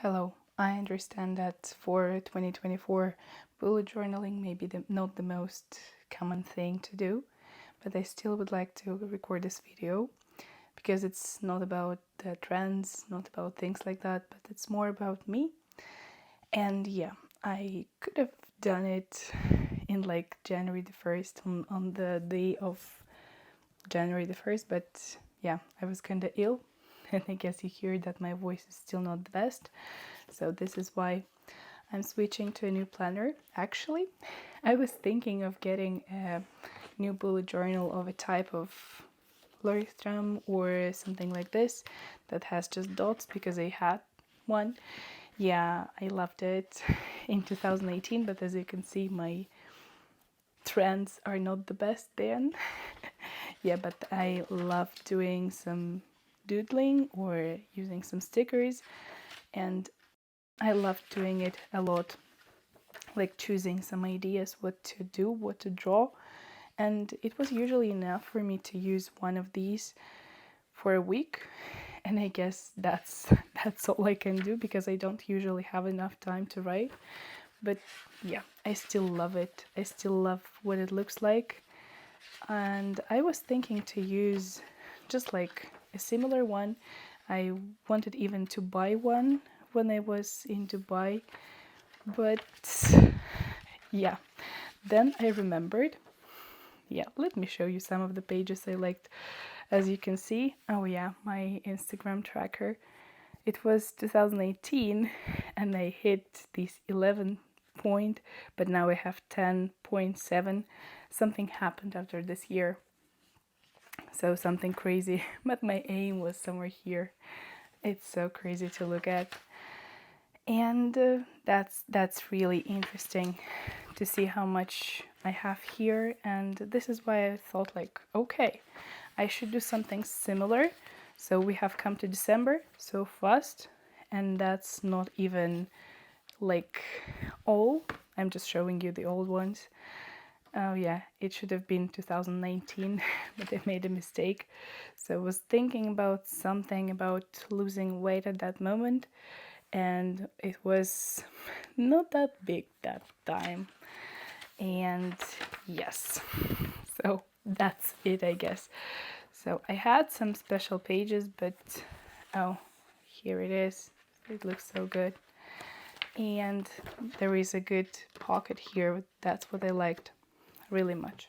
Hello, I understand that for 2024, bullet journaling may be not the most common thing to do, but I still would like to record this video because it's not about the trends, not about things like that, but it's more about me. And yeah, I could have done it in like January the 1st, on the day of January the 1st, but yeah, I was kind of ill. And I guess you hear that my voice is still not the best. So this is why I'm switching to a new planner. Actually, I was thinking of getting a new bullet journal of a type of Scholarium or something like this that has just dots because I had one. Yeah, I loved it in 2018, but as you can see, my trends are not the best then. Yeah, but I love doing some doodling or using some stickers, and I love doing it a lot, like choosing some ideas what to do, what to draw. And it was usually enough for me to use one of these for a week. And I guess that's all I can do because I don't usually have enough time to write. But yeah, I still love it. I still love what it looks like. And I was thinking to use just like a similar one. I wanted even to buy one when I was in Dubai, but yeah, then I remembered. Yeah, let me show you some of the pages I liked. As you can see, oh yeah, my Instagram tracker. It was 2018 and I hit this 11 point, but now I have 10.7. Something happened after this year. So something crazy, but my aim was somewhere here. It's so crazy to look at. And that's really interesting to see how much I have here. And this is why I thought like, okay, I should do something similar. So we have come to December so fast, and that's not even like all. I'm just showing you the old ones. Oh yeah, it should have been 2019, but I made a mistake. So I was thinking about something about losing weight at that moment, and it was not that big that time. And yes, so that's it, I guess. So I had some special pages, but oh, here it is. It looks so good. And there is a good pocket here. That's what I liked really much.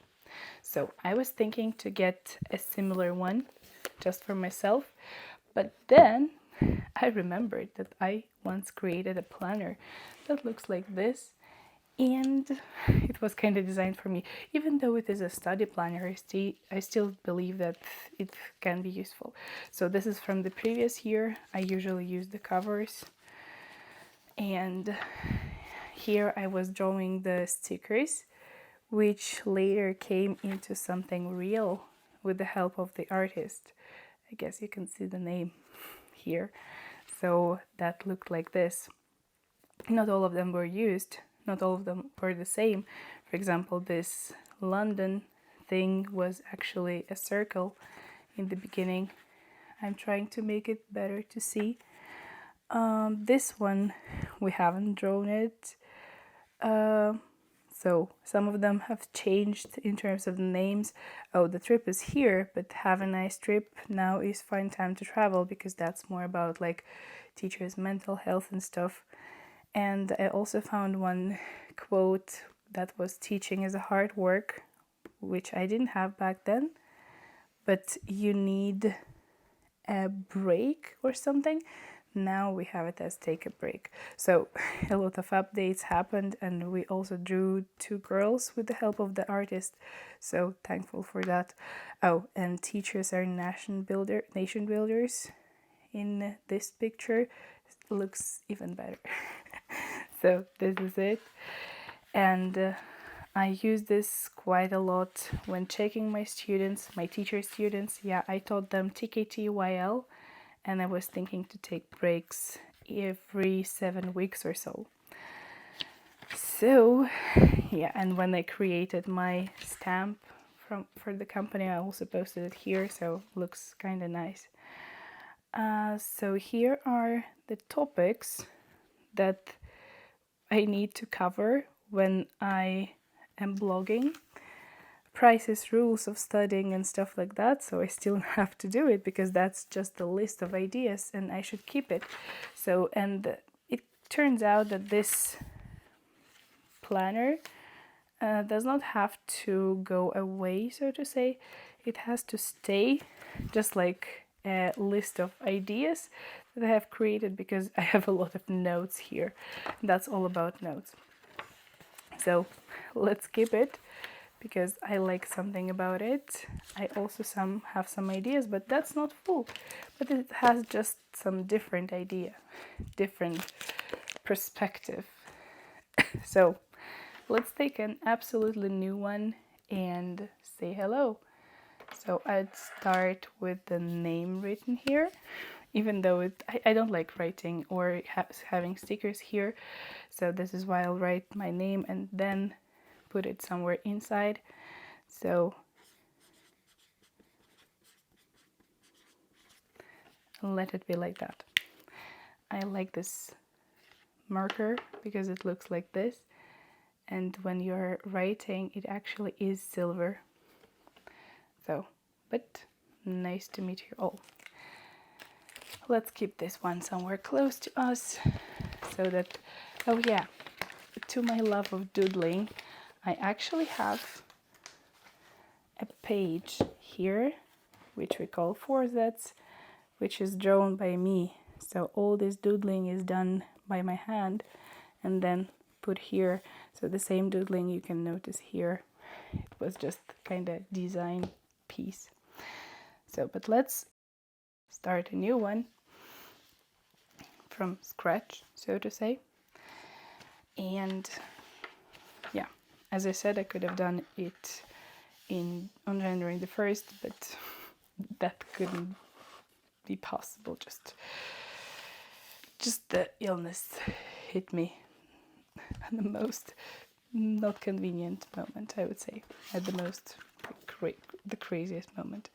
So I was thinking to get a similar one just for myself, but then I remembered that I once created a planner that looks like this, and it was kind of designed for me. Even though it is a study planner, I still believe that it can be useful. So this is from the previous year. I usually use the covers, and here I was drawing the stickers, which later came into something real with the help of the artist. I guess you can see the name here. So that looked like this. Not all of them were used, not all of them were the same. For example, this London thing was actually a circle in the beginning. I'm trying to make it better to see. This one, we haven't drawn it. So some of them have changed in terms of the names. Oh, the trip is here, but have a nice trip. Now is fine time to travel, because that's more about like teachers' mental health and stuff. And I also found one quote that was teaching is a hard work, which I didn't have back then, but you need a break or something. Now we have it as take a break. So a lot of updates happened, and we also drew two girls with the help of the artist. So thankful for that. Oh, and teachers are nation builders. In this picture, looks even better. So this is it. And I use this quite a lot when checking my students, my teacher students. Yeah, I taught them TKTYL, and I was thinking to take breaks every 7 weeks or so. So yeah, and when I created my stamp for the company, I also posted it here, so it looks kind of nice. So here are the topics that I need to cover when I am blogging. Prices, rules of studying and stuff like that, so I still have to do it because that's just a list of ideas and I should keep it. So, and it turns out that this planner does not have to go away, so to say. It has to stay, just like a list of ideas that I have created, because I have a lot of notes here. That's all about notes. So let's keep it because I like something about it. I also have some ideas, but that's not full. But it has just some different idea, different perspective. So let's take an absolutely new one and say hello. So I'd start with the name written here, even though I don't like writing or having stickers here. So this is why I'll write my name and then put it somewhere inside. So let it be like that. I like this marker because it looks like this, and when you're writing it actually is silver. So, but nice to meet you all. Let's keep this one somewhere close to us so that, oh yeah, to my love of doodling, I actually have a page here which we call Fortsets, which is drawn by me. So all this doodling is done by my hand and then put here. So the same doodling you can notice here. It was just kind of design piece. So, but let's start a new one from scratch, so to say. And yeah, as I said, I could have done it on January the 1st, but that couldn't be possible. Just the illness hit me at the most not convenient moment, I would say, at the most the craziest moment.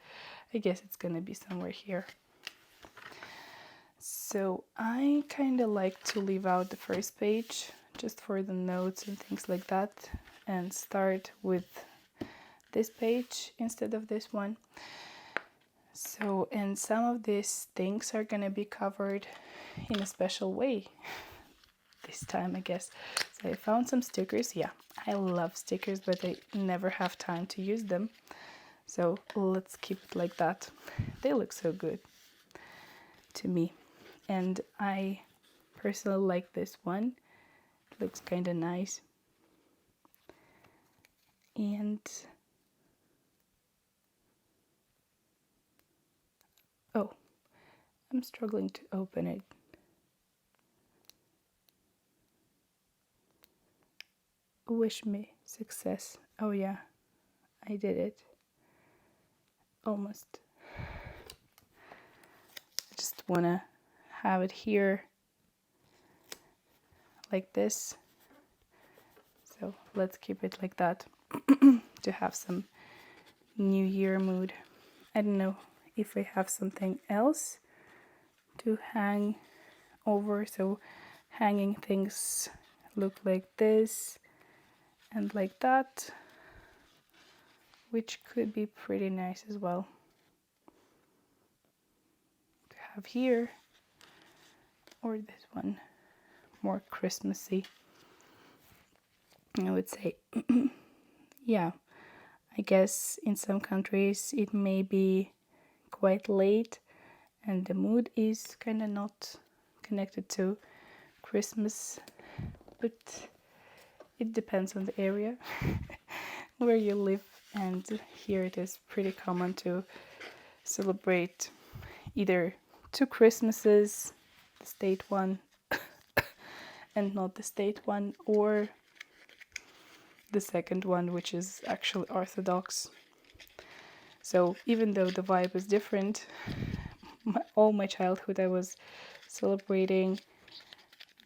I guess it's gonna be somewhere here. So I kind of like to leave out the first page just for the notes and things like that, and start with this page instead of this one. So, and some of these things are gonna be covered in a special way this time, I guess. So I found some stickers. Yeah, I love stickers, but I never have time to use them. So let's keep it like that. They look so good to me. And I personally like this one. It looks kind of nice. And oh, I'm struggling to open it. Wish me success. Oh yeah, I did it. Almost. I just wanna have it here like this. So let's keep it like that to have some New Year mood. I don't know if I have something else to hang over, so hanging things look like this and like that, which could be pretty nice as well to have here, or this one, more Christmassy, I would say. Yeah, I guess in some countries it may be quite late and the mood is kind of not connected to Christmas, but it depends on the area where you live, and here it is pretty common to celebrate either two Christmases, the state one and not the state one, or the second one, which is actually Orthodox. So even though the vibe is different, all my childhood I was celebrating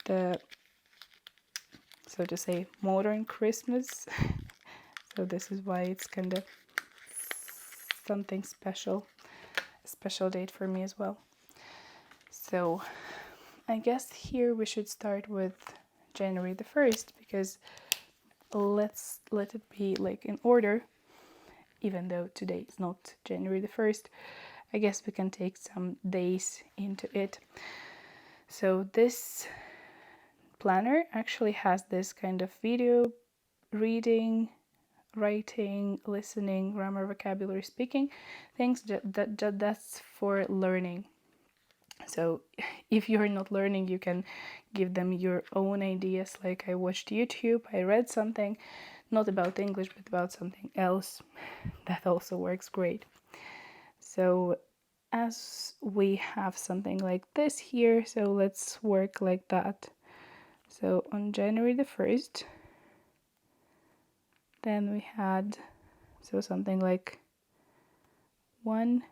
the, so to say, modern Christmas. So this is why it's kind of something special, a special date for me as well. So I guess here we should start with January the 1st, because let's let it be like in order, even though today is not January the 1st. I guess we can take some days into it. So this planner actually has this kind of video, reading, writing, listening, grammar, vocabulary, speaking, things that's for learning. So if you're not learning, you can give them your own ideas. Like I watched YouTube, I read something, not about English, but about something else. That also works great. So as we have something like this here, so let's work like that. So on January the 1st, then we had, so something like 1,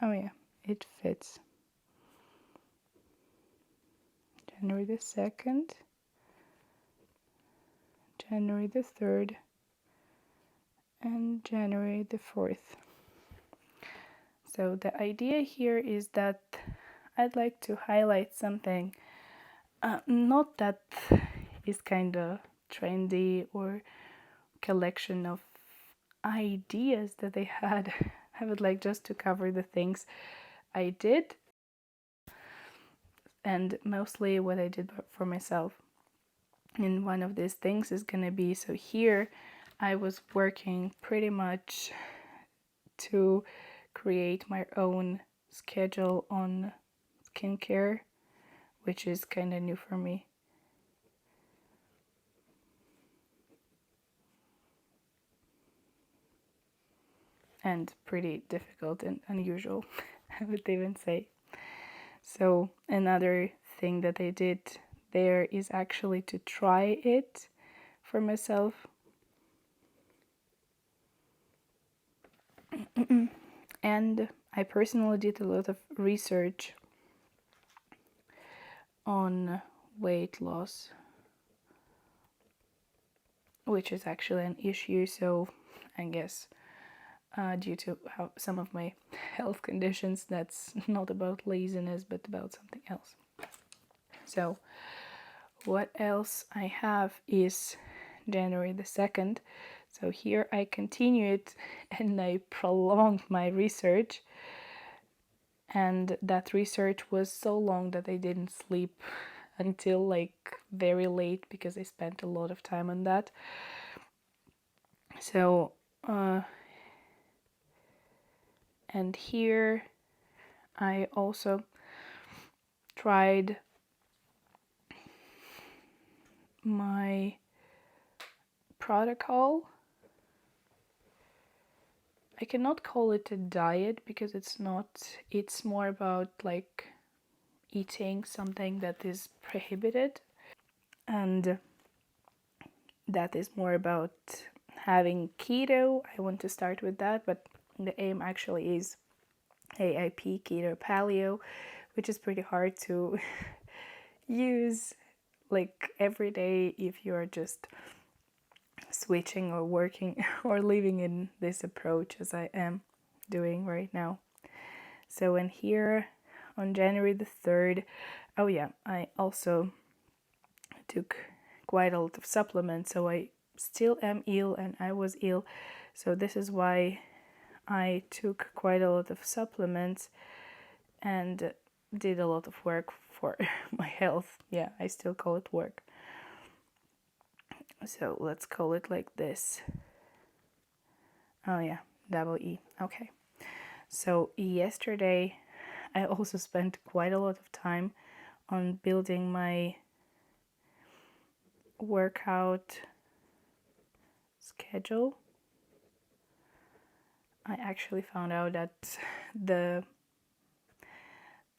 oh yeah, it fits. January the 2nd, January the 3rd, and January the 4th. So the idea here is that I'd like to highlight something, not that is kind of trendy or collection of ideas that they had. I would like just to cover the things I did, and mostly what I did for myself. And one of these things is gonna be, so here I was working pretty much to create my own schedule on skincare, which is kind of new for me. And pretty difficult and unusual, I would even say. So another thing that I did there is actually to try it for myself. And I personally did a lot of research on weight loss, which is actually an issue. So I guess due to some of my health conditions, that's not about laziness, but about something else. So what else I have is January the 2nd. So here I continued and I prolonged my research. And that research was so long that I didn't sleep until like very late, because I spent a lot of time on that. So, and here I also tried my protocol. I cannot call it a diet because it's not, it's more about like eating something that is prohibited, and that is more about having keto. I want to start with that, but the aim actually is AIP, keto paleo, which is pretty hard to use like every day if you're just switching or working or living in this approach as I am doing right now. So in here on January the 3rd, oh yeah, I also took quite a lot of supplements, so I still am ill and I was ill, so this is why I took quite a lot of supplements and did a lot of work for my health. Yeah, I still call it work. So let's call it like this. Oh yeah, double E. Okay. So yesterday I also spent quite a lot of time on building my workout schedule. I actually found out that the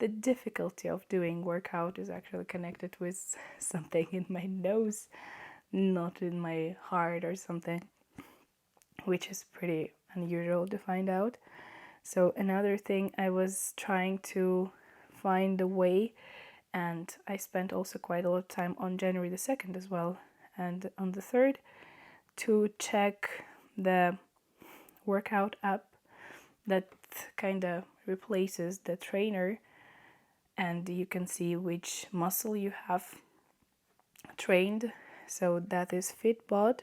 difficulty of doing workout is actually connected with something in my nose, not in my heart or something, which is pretty unusual to find out. So another thing, I was trying to find a way, and I spent also quite a lot of time on January the 2nd as well, and on the 3rd, to check the workout app that kind of replaces the trainer, and you can see which muscle you have trained. So that is Fitbod.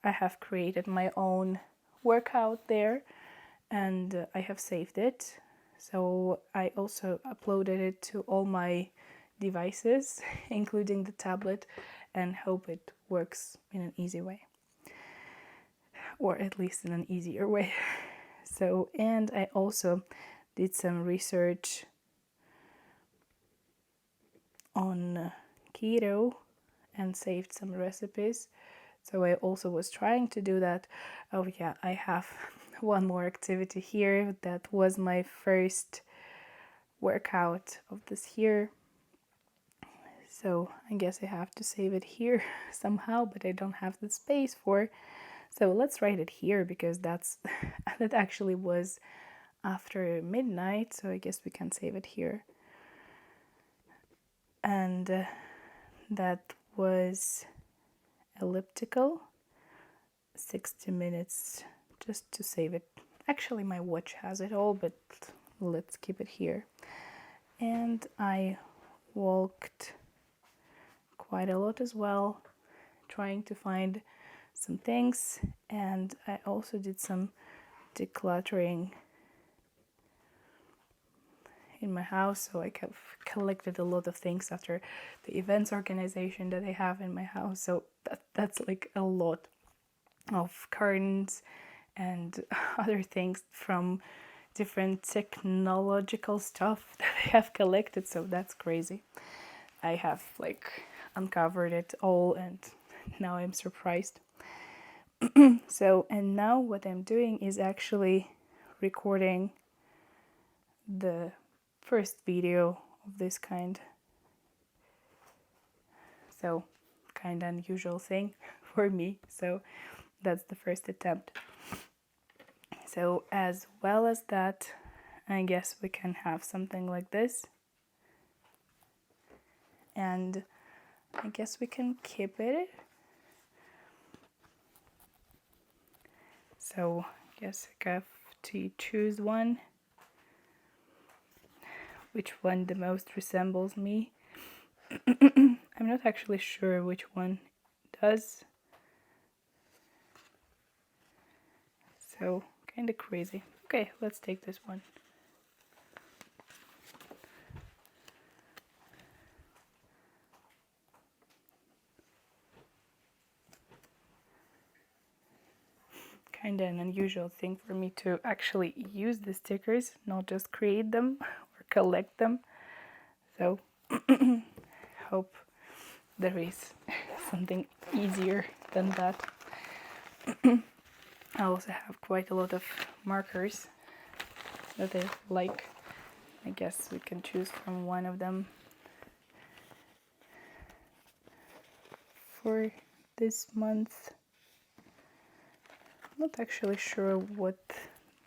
I have created my own workout there, and I have saved it. So I also uploaded it to all my devices, including the tablet, and hope it works in an easy way, or at least in an easier way. So, and I also did some research on keto and saved some recipes. So I also was trying to do that. Oh yeah, I have one more activity here. That was my first workout of this year. So I guess I have to save it here somehow, but I don't have the space for. So let's write it here, because that actually was after midnight, so I guess we can save it here. And that was elliptical, 60 minutes, just to save it. Actually, my watch has it all, but let's keep it here. And I walked quite a lot as well, trying to find some things, and I also did some decluttering in my house. So I collected a lot of things after the events organization that I have in my house. So that's like a lot of curtains and other things from different technological stuff that I have collected. So that's crazy. I have like uncovered it all, and now I'm surprised. So, and now what I'm doing is actually recording the first video of this kind. So, kind of unusual thing for me. So, that's the first attempt. So, as well as that, I guess we can have something like this. And I guess we can keep it. So, I guess I have to choose one. Which one the most resembles me. I'm not actually sure which one does. So, kind of crazy. Okay, let's take this one. Kind of an unusual thing for me to actually use the stickers, not just create them or collect them. So, hope there is something easier than that. I also have quite a lot of markers that I like. I guess we can choose from one of them for this month. I'm not actually sure what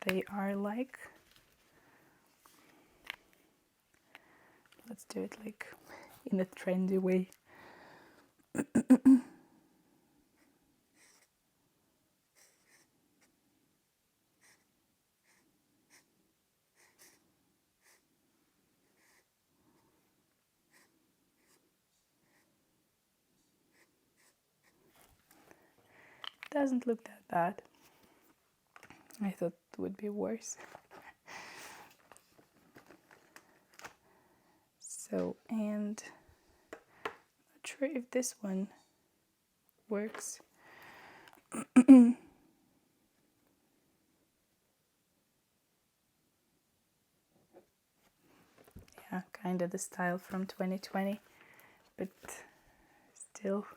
they are like. Let's do it like in a trendy way. Doesn't look that bad. I thought it would be worse. So, and not sure if this one works. Yeah, kind of the style from 2020, but still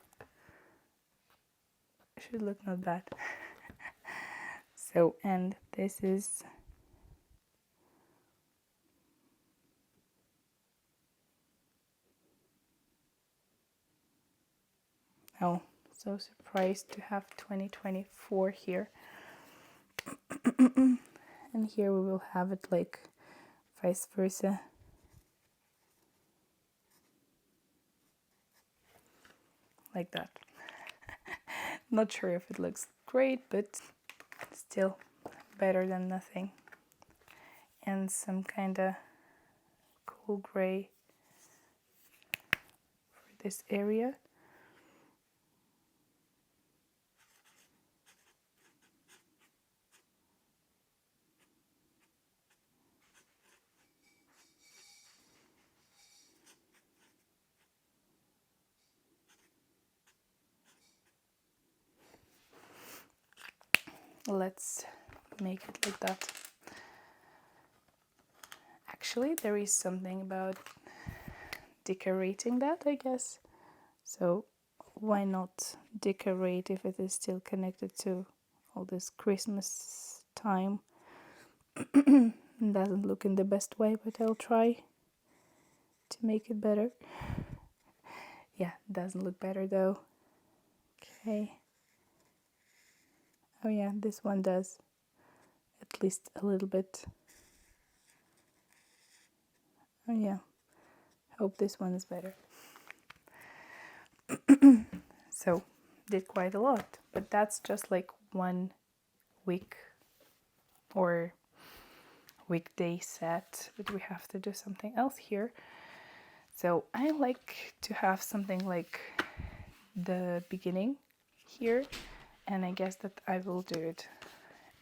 should look not bad. So, and this is oh, so surprised to have 2024 here. And here we will have it like vice versa. Like that. Not sure if it looks great, but still better than nothing. And some kind of cool gray for this area. Let's make it like that. Actually, there is something about decorating that, I guess. So why not decorate if it is still connected to all this Christmas time? Doesn't look in the best way, but I'll try to make it better. Yeah, doesn't look better though. Okay. Oh yeah, this one does. At least a little bit. Oh yeah. Hope this one is better. So, did quite a lot. But that's just like 1 week or weekday set. But we have to do something else here. So I like to have something like the beginning here. And I guess that I will do it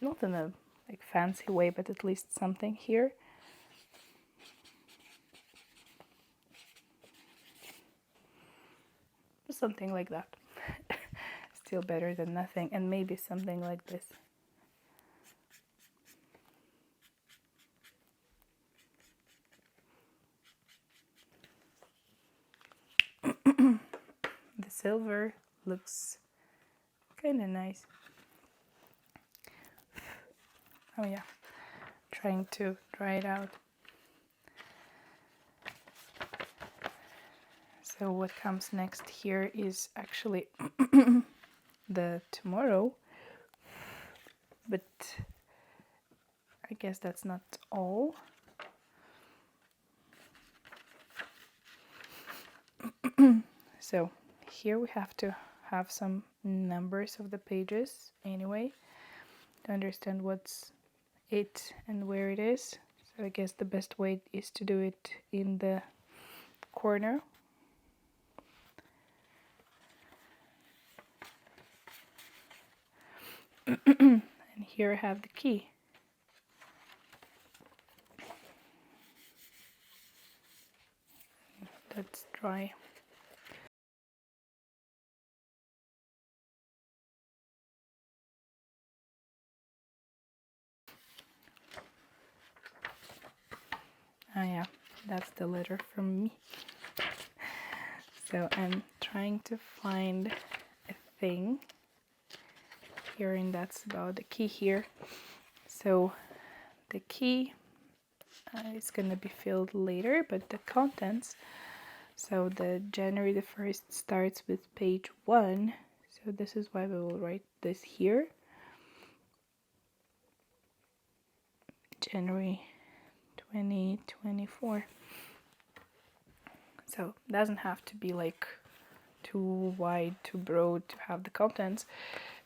not in a like fancy way, but at least something here. Something like that. Still better than nothing. And maybe something like this. The silver looks kind of nice. Oh yeah, trying to dry it out. So what comes next here is actually the tomorrow, but I guess that's not all. So here we have to have some numbers of the pages anyway to understand what's it and where it is. So I guess the best way is to do it in the corner. And here I have the key. That's dry. Oh yeah, that's the letter from me. So I'm trying to find a thing here, and that's about the key here. So the key is gonna be filled later, but the contents, so the January the 1st starts with page 1, so this is why we will write this here. January 2024. So it doesn't have to be like too wide, too broad to have the contents,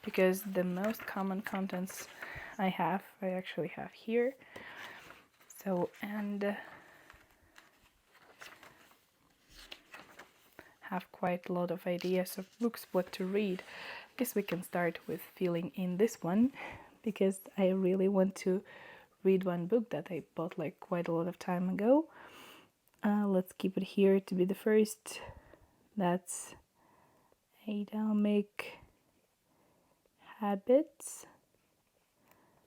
because the most common contents I actually have here. So, and have quite a lot of ideas of books what to read. I guess we can start with filling in this one, because I really want to read one book that I bought like quite a lot of time ago. Let's keep it here to be the first. That's Atomic Habits.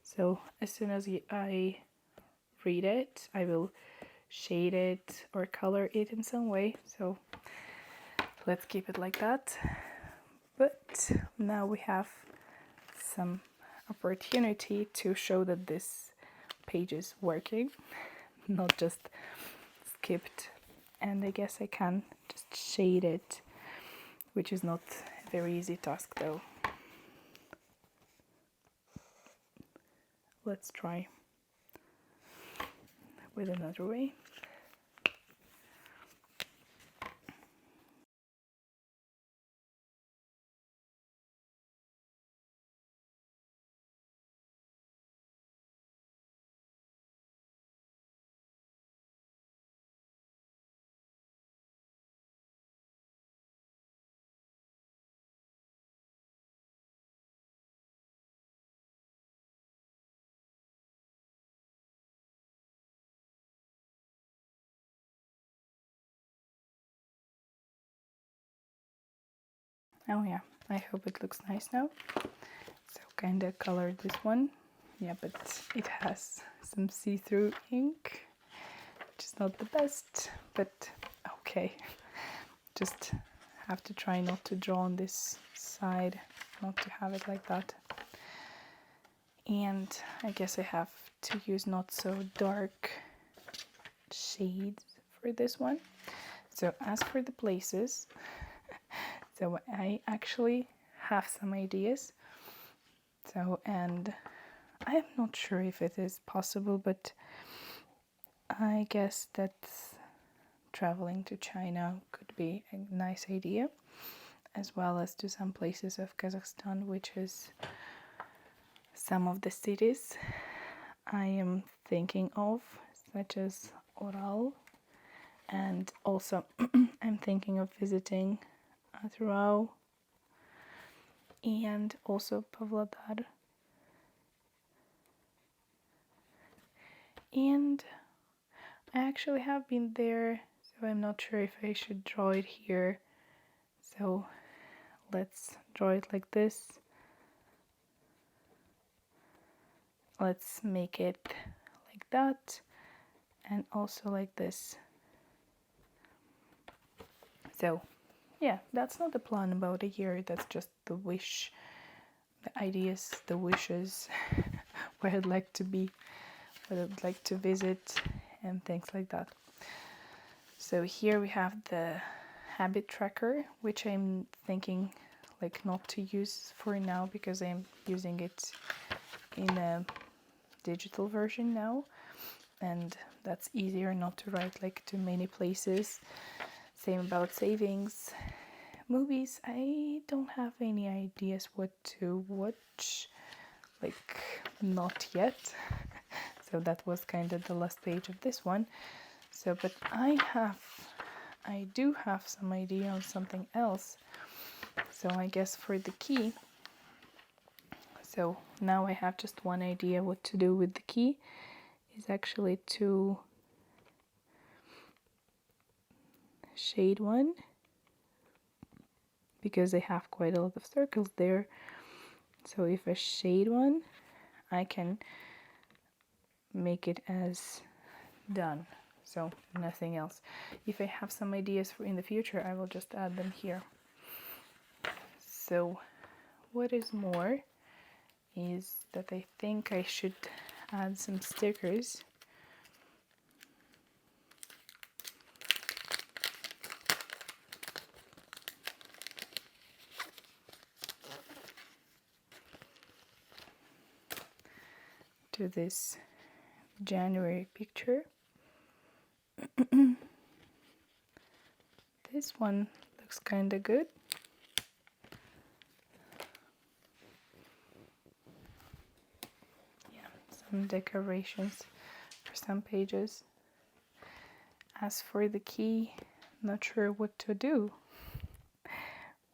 So as soon as I read it, I will shade it or color it in some way. So let's keep it like that. But now we have some opportunity to show that this page is working, not just skipped. And I guess I can just shade it, which is not a very easy task though. Let's try with another way. Oh yeah, I hope it looks nice now. So kind of colored this one. Yeah, but it has some see-through ink, which is not the best, but okay. Just have to try not to draw on this side, not to have it like that. And I guess I have to use not so dark shades for this one. So as for the places, so I actually have some ideas. So, and I'm not sure if it is possible, but I guess that traveling to China could be a nice idea, as well as to some places of Kazakhstan, which is some of the cities I am thinking of, such as Oral, and also I'm thinking of visiting Atrao and also Pavlodar. And I actually have been there, so I'm not sure if I should draw it here. So let's draw it like this. Let's make it like that, and also like this. So yeah, that's not the plan about a year, that's just the wish, the ideas, the wishes, where I'd like to be, what I'd like to visit, and things like that. So here we have the habit tracker, which I'm thinking like not to use for now because I'm using it in a digital version now, and that's easier not to write like to many places. Same about savings. Movies, I don't have any ideas what to watch, like not yet. So that was kind of the last page of this one. So, but I do have some idea on something else. So I guess for the key, so now I have just one idea what to do with the key, is actually to shade one, because I have quite a lot of circles there. So if I shade one, I can make it as done, so nothing else. If I have some ideas for in the future, I will just add them here. So what is more is that I think I should add some stickers. To this January picture. This one looks kind of good. Yeah, some decorations for some pages. As for the key, not sure what to do,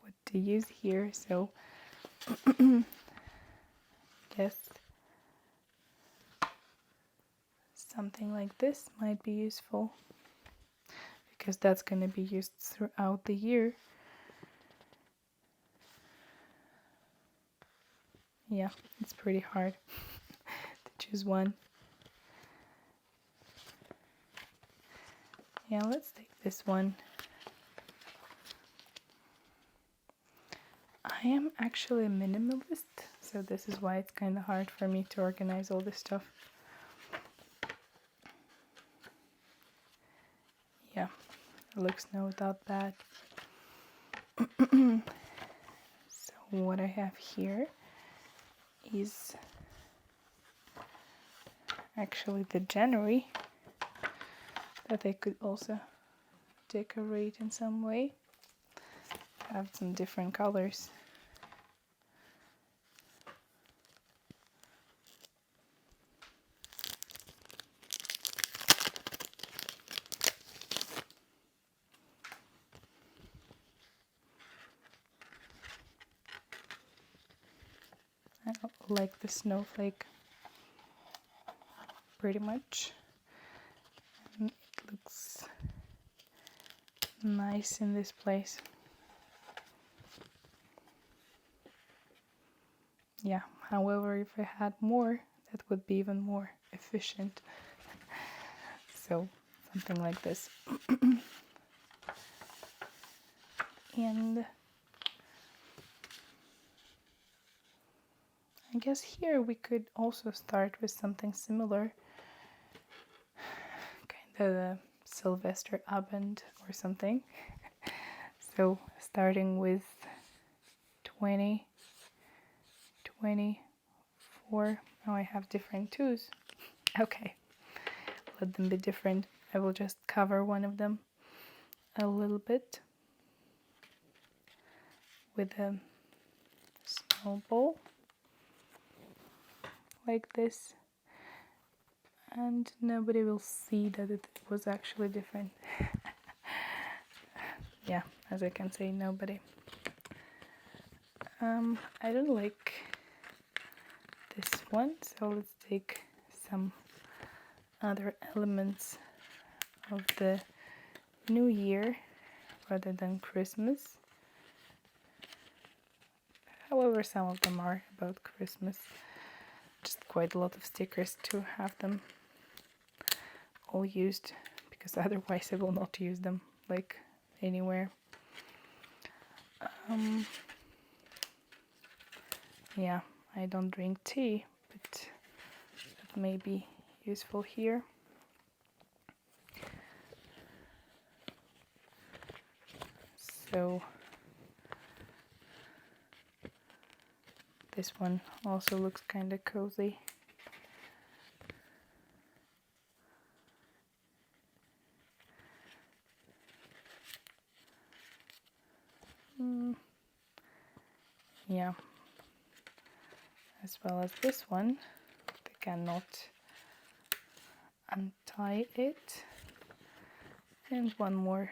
what to use here, so guess something like this might be useful, because that's going to be used throughout the year. Yeah, it's pretty hard to choose one. Yeah, let's take this one. I am actually a minimalist, so this is why it's kind of hard for me to organize all this stuff. Yeah, it looks not that bad. So what I have here is actually the January that I could also decorate in some way. Have some different colors. I like the snowflake pretty much. And it looks nice in this place. Yeah, however, if I had more, that would be even more efficient. So something like this. And I guess here we could also start with something similar, kind of a Sylvester Abend or something. So starting with 20, 24. Now I have different twos. Okay, let them be different. I will just cover one of them a little bit with a small bowl like this, and nobody will see that it was actually different. Yeah, as I can say, nobody. I don't like this one, so let's take some other elements of the new year rather than Christmas. However, some of them are about Christmas. Just quite a lot of stickers to have them all used, because otherwise I will not use them like anywhere. Yeah, I don't drink tea, but that may be useful here. So this one also looks kind of cozy. Yeah, as well as this one. I cannot untie it. And one more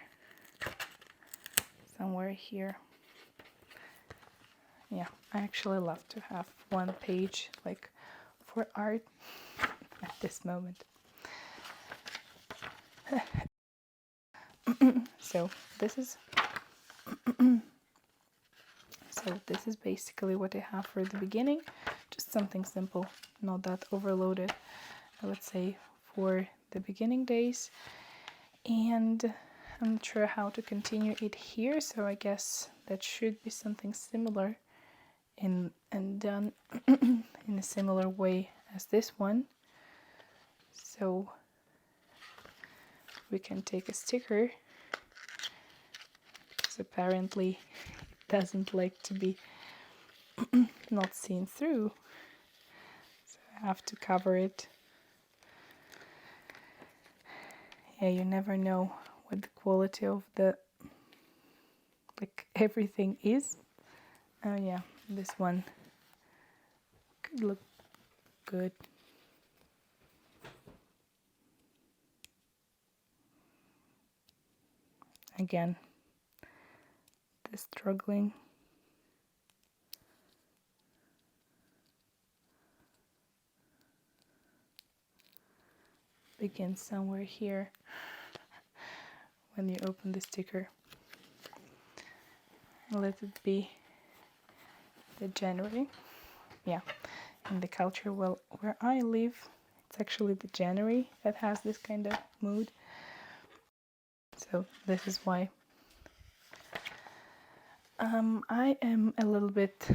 somewhere here. Yeah, I actually love to have one page like for art at this moment. So this is basically what I have for the beginning. Just something simple, not that overloaded, I would say, for the beginning days. And I'm not sure how to continue it here, so I guess that should be something similar and done in a similar way as this one. So we can take a sticker, because apparently it doesn't like to be not seen through, so I have to cover it. Yeah, you never know what the quality of the everything is. Oh yeah, this one could look good. Again, the struggling. Begins somewhere here when you open the sticker. Let it be the January. Yeah, in the culture where I live, it's actually the January that has this kind of mood. So this is why. I am a little bit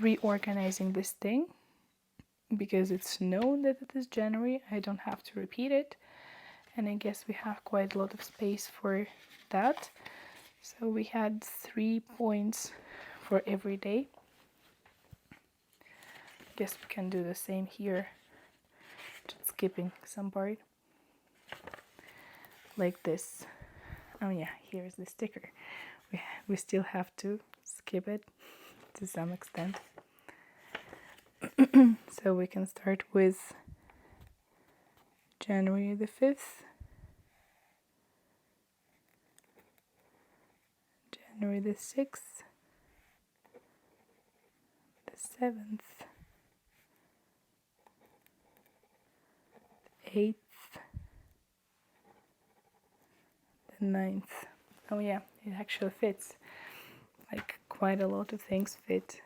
reorganizing this thing, because it's known that it is January. I don't have to repeat it, and I guess we have quite a lot of space for that. So we had 3 points for every day. I guess we can do the same here, just skipping some part like this. Oh yeah, here's the sticker. We still have to skip it to some extent. So we can start with January the 5th, January the 6th, the 7th, the 8th, the 9th. Oh yeah, it actually fits. Like quite a lot of things fit.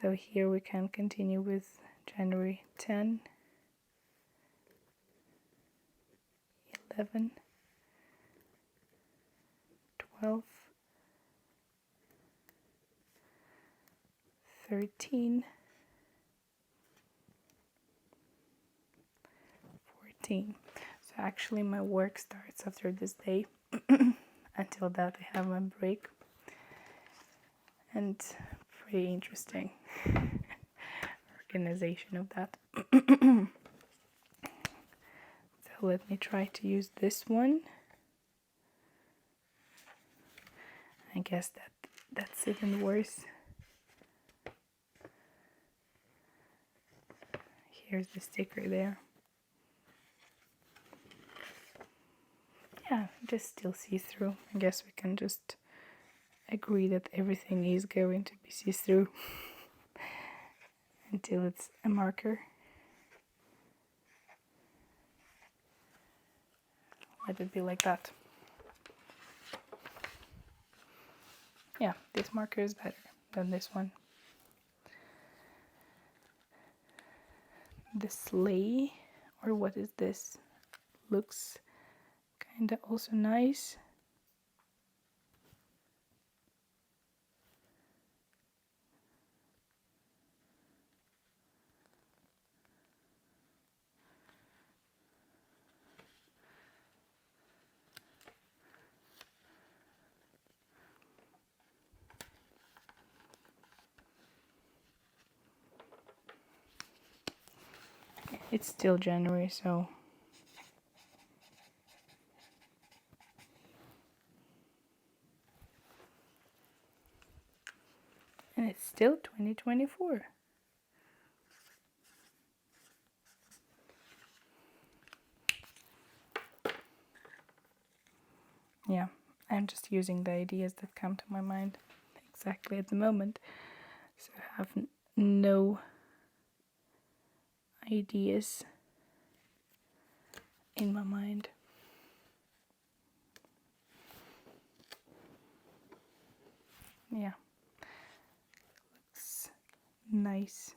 So here we can continue with January 10, 11, 12, 13, 14. So actually my work starts after this day. Until that I have my break. And pretty interesting organization of that. So let me try to use this one. I guess that's even worse. Here's the sticker there. Yeah, just still see-through. I guess we can just agree that everything is going to be see-through until it's a marker. Let it be like that. Yeah, this marker is better than this one. The sleigh, or what is this? Looks kinda also nice. It's still January, so and it's still 2024. Yeah, I'm just using the ideas that come to my mind exactly at the moment. So I have no ideas in my mind. Yeah, looks nice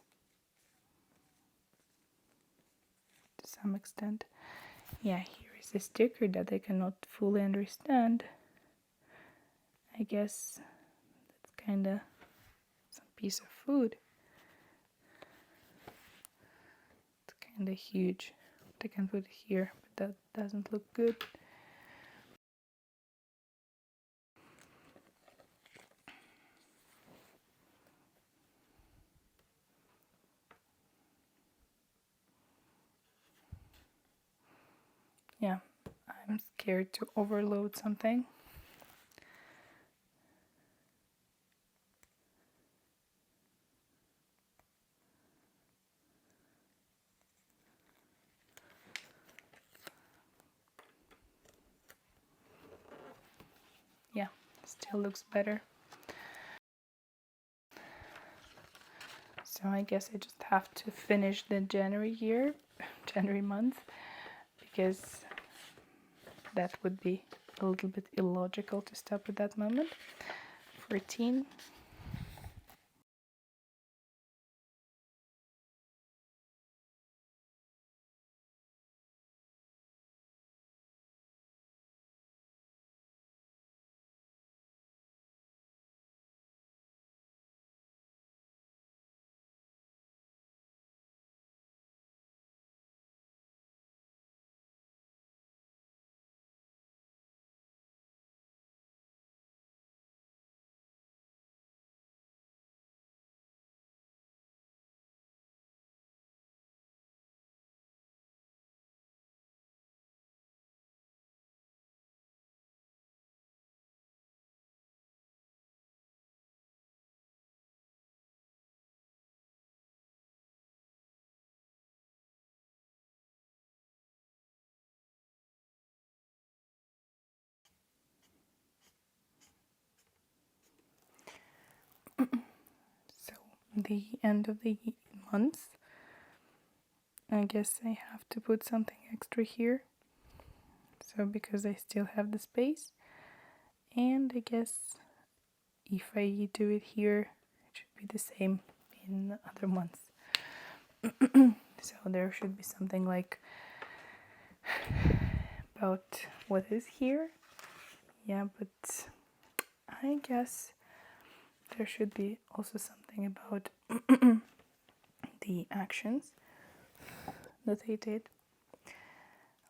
to some extent. Yeah, here is a sticker that I cannot fully understand. I guess that's kinda some piece of food. It's kinda huge. I can put it here, but that doesn't look good. Yeah, I'm scared to overload something. Yeah, still looks better. So I guess I just have to finish the January month, because that would be a little bit illogical to stop at that moment. 14. So the end of the month, I guess I have to put something extra here. So because I still have the space, and I guess if I do it here, it should be the same in other months. So there should be something like about what is here. Yeah, but I guess there should be also something about the actions that I did,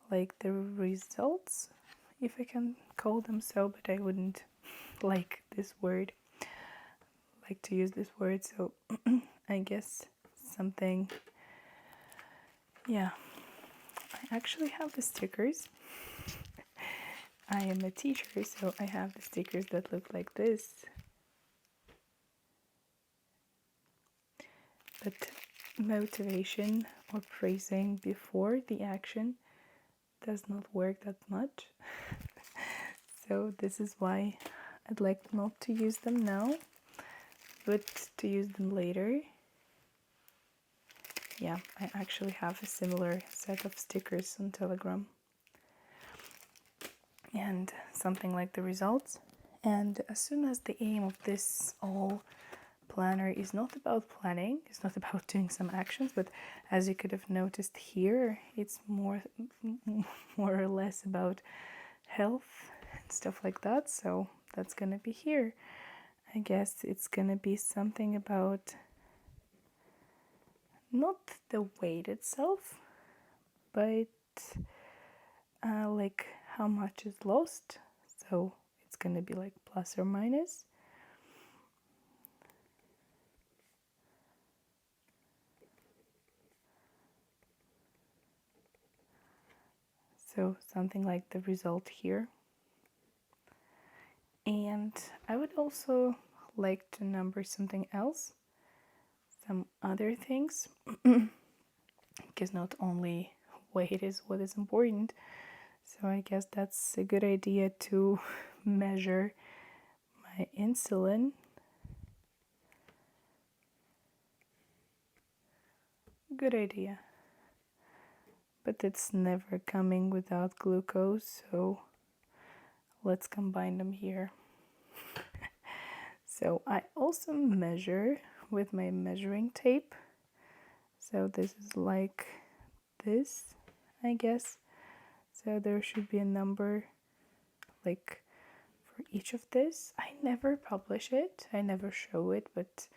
like the results, if I can call them so, but I wouldn't like this word, like to use this word, so I guess something. Yeah, I actually have the stickers. I am a teacher, so I have the stickers that look like this. But motivation or praising before the action does not work that much. So this is why I'd like not to use them now, but to use them later. Yeah, I actually have a similar set of stickers on Telegram. And something like the results. And as soon as the aim of this all planner is not about planning, it's not about doing some actions, but as you could have noticed here, it's more or less about health and stuff like that. So that's gonna be here. I guess it's gonna be something about not the weight itself, but like how much is lost. So it's gonna be like plus or minus. So something like the result here. And I would also like to number something else, some other things, because not only weight is what is important. So I guess that's a good idea to measure my insulin. Good idea. But it's never coming without glucose, so let's combine them here. So I also measure with my measuring tape. So this is like this, I guess. So there should be a number like for each of this. I never publish it, I never show it, but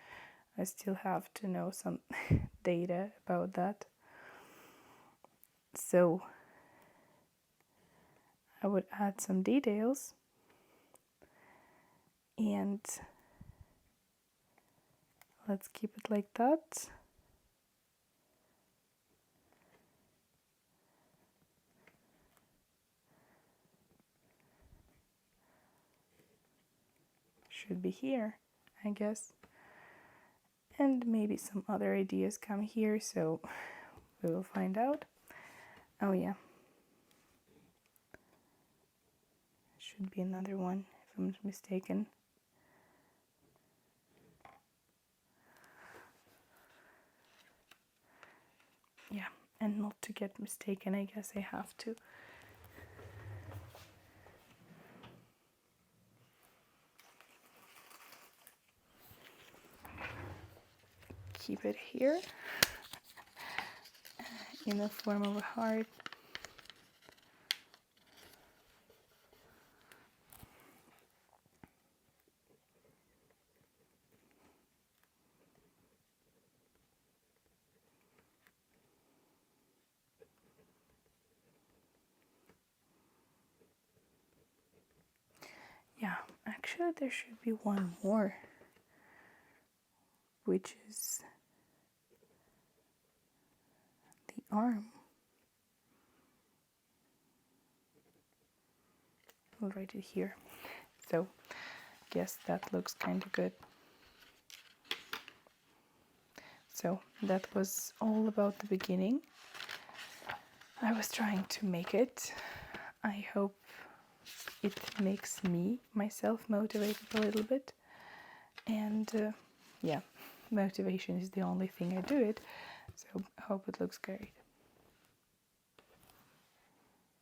I still have to know some data about that. So I would add some details, and let's keep it like that. Should be here, I guess. And maybe some other ideas come here, so we will find out. Oh yeah. Should be another one, if I'm not mistaken. Yeah, and not to get mistaken, I guess I have to keep it here in the form of a heart. Yeah, actually there should be one more, which is the arm. We'll write it here. So I guess that looks kind of good. So that was all about the beginning. I was trying to make it. I hope it makes myself motivated a little bit. And yeah, motivation is the only thing I do it. So I hope it looks great.